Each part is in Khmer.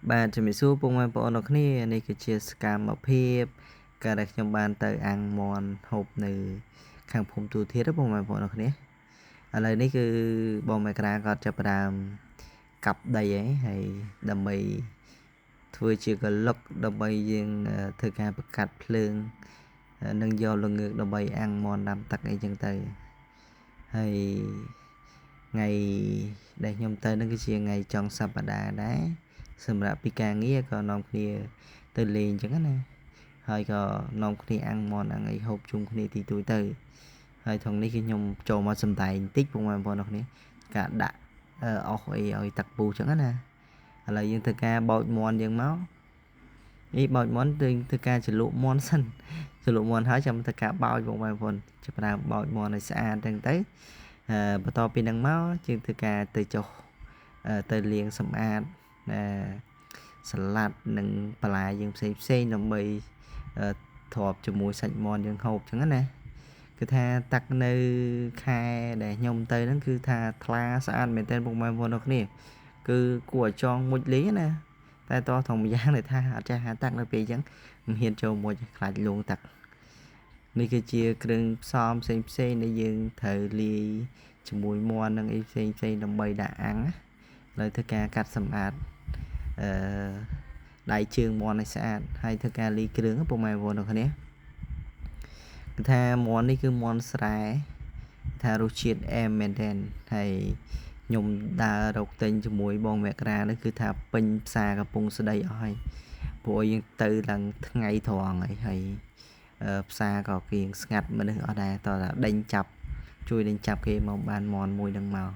បាទជំរាបសួរពុកម៉ែបងប្អូនអរគ្នានេះគឺជាសកម្មភាពការដែលខ្ញុំបានទៅអាំងមាន់ហូបនៅខាងភូមិទូធាតុពុកម៉ែបងប្អូនអរគ្នាឥឡូវនេះគឺបងមករាគាត់ចាប់ផ្ដើមកាប់ដីហើយដើម្បីធ្វើជាកលុកដើម្បីយើងធ្វើការបង្កាត់ភ្លើងនិងយកល្ងើកដើម្បីអាំងមាន់ដាំទឹកអីចឹងទៅហើយថ្ងៃដែលខ្ញុំទៅនឹងគឺជាថ្ងៃចុងសប្តាហ៍ដែរសម្រាប់ពីការងារក៏នាំគ្នាទៅលេងអញ្ចឹងណាហើយក៏នាំគ្នាអាំងមាន់អាំងអីហូបជុំគ្នាទីទួយទៅហើយថងនេះគឺខ្ញុំចូលមកសំដែងបន្តិចបងប្អូនអរគ្នាការដាក់អុសអីឲ្យទឹកពុះអញ្ចឹងណាឥឡូវយើងធ្វើការបោចមាន់យើងមកនេះបោចមាន់ធ្វើការជ្រលក់មាន់សិនជ្រលក់មាន់ហើយចាំធ្វើការបោចបងប្អូនចាប់ផ្ដើមបោចមាន់ឲ្យស្អាតចឹងទៅបន្ទាប់ពីនឹងមកយើងធ្វើការទៅចុះទៅលាងសម្អាតសាឡាត់និងបន្លែយើងផ្សេងដើម្បីធ្លាប់ជាមួយសាច់មាន់យើងហូបចឹងណាគឺថាទឹកនៅខែដែលខ្ញុំទៅហ្នឹងគឺថាថ្លាស្អាតមែនទែនពុកម៉ែបងប្អូនអរគ្នាគឺគួរឲ្យចង់មុជលេងណាតែតោះធម្មយ៉ាងដែលថាអត់ចេះហាទឹកនៅពេលអញ្ចឹងមិនហ៊ានចូលមុជខ្លាចលងទឹកនេះគឺជាគ្រឿងផ្សំផ្សេងដែលយើងត្រូវលាយជាមួយមាន់និងអីផ្សេងដើម្បីដាក់អាំងណាលើធ្វើការកាត់សម្អាតដៃជើងមាន់ឲ្យស្អាតហើយធ្វើការលាយគ្រឿងពុកម៉ែបងប្អូនអរគ្នាគឺថាមាន់នេះគឺមាន់ស្រែថារសជាតិអែមមែនទែនហើយខ្ញុំដើររកទិញជាមួយបងមករានេះគឺថាពេញផ្សារកំពង់ស្ដីអស់ហើយព្រោះយើងទៅឡើងថ្ងៃត្រង់ហើយផ្សារក៏គៀងស្ងាត់មនុស្សអត់ដែរតោះតែដេញចាប់ជួយដេញចាប់គេមកបានមាន់មួយនឹងមក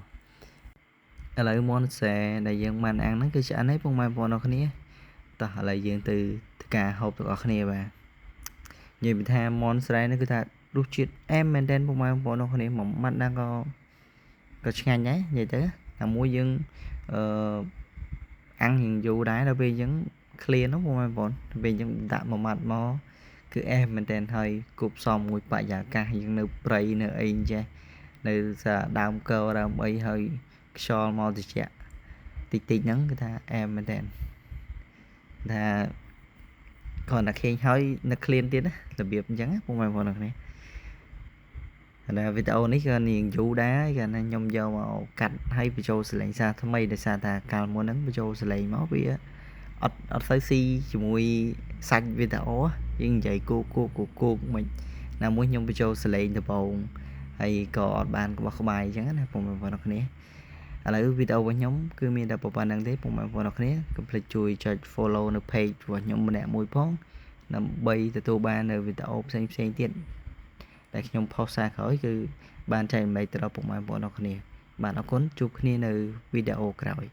ឥឡូវមាន់ស្រែដែលយើងបានអាំងហ្នឹងគឺឆ្អិនហើយពុកម៉ែបងប្អូនអរគ្នាតោះឥឡូវយើងទៅធ្វើការហូបទាំងអស់គ្នាបាទនិយាយពីថាមាន់ស្រែនេះគឺថារសជាតិអែមមែនទែនពុកម៉ែបងប្អូនអរគ្នាមួយម៉ាត់ណាក៏ឆ្ងាញ់ដែរនិយាយទៅតែមួយយើងអាំងយើងយូរដែរដល់ពេលអញ្ចឹងឃ្លានហ្នឹងពុកម៉ែបងប្អូនដល់ពេលអញ្ចឹងដាក់មួយម៉ាត់មកគឺអែមមែនទែនហើយគប់ផ្សំមួយបរិយាកាសយើងនៅព្រៃនៅអីអញ្ចេះនៅដើមកោដើមអីហើយខ្យល់មកត្រជាក់តិចហ្នឹងគឺថាអែមមែនទែនថាគ្រាន់តែឃើញហើយនឹកឃ្លានទៀតណារបៀបអញ្ចឹងពុកម៉ែបងប្អូនគ្នាហើយវីដេអូនេះក៏នាងយូរដែរកាលណាខ្ញុំយកមកកាត់ឲ្យបញ្ចូលសលេងសារថ្មីដោយសារតែកាលមុនហ្នឹងបញ្ចូលសលេងមកវាអត់ទៅស៊ីជាមួយសាច់វីដេអូយើងនិយាយគូមិនណាមួយខ្ញុំបញ្ចូលសលេងដំបូងហើយក៏អត់បានក្បោះក្បាយអញ្ចឹងណាពុកម៉ែបងប្អូនគ្នាឥឡូវវីដេអូរបស់ខ្ញុំគឺមានតែប៉ុណ្្នឹងទេពុកម៉ែបងប្អូនគ្នាកុំភ្លេចជួយចុច follow នៅ page របស់ខ្ញុំម្នាក់មួយផងដើម្បីទទួលបាននៅវីដេអូផ្សេងទៀតដែលខ្ញុំផុសសារក្រោយគឺបានចែករំលែកទៅដល់ពុកម៉ែបងប្អូនគ្នាបាទអរគុណជួបគ្នានៅវីដេអូក្រោយ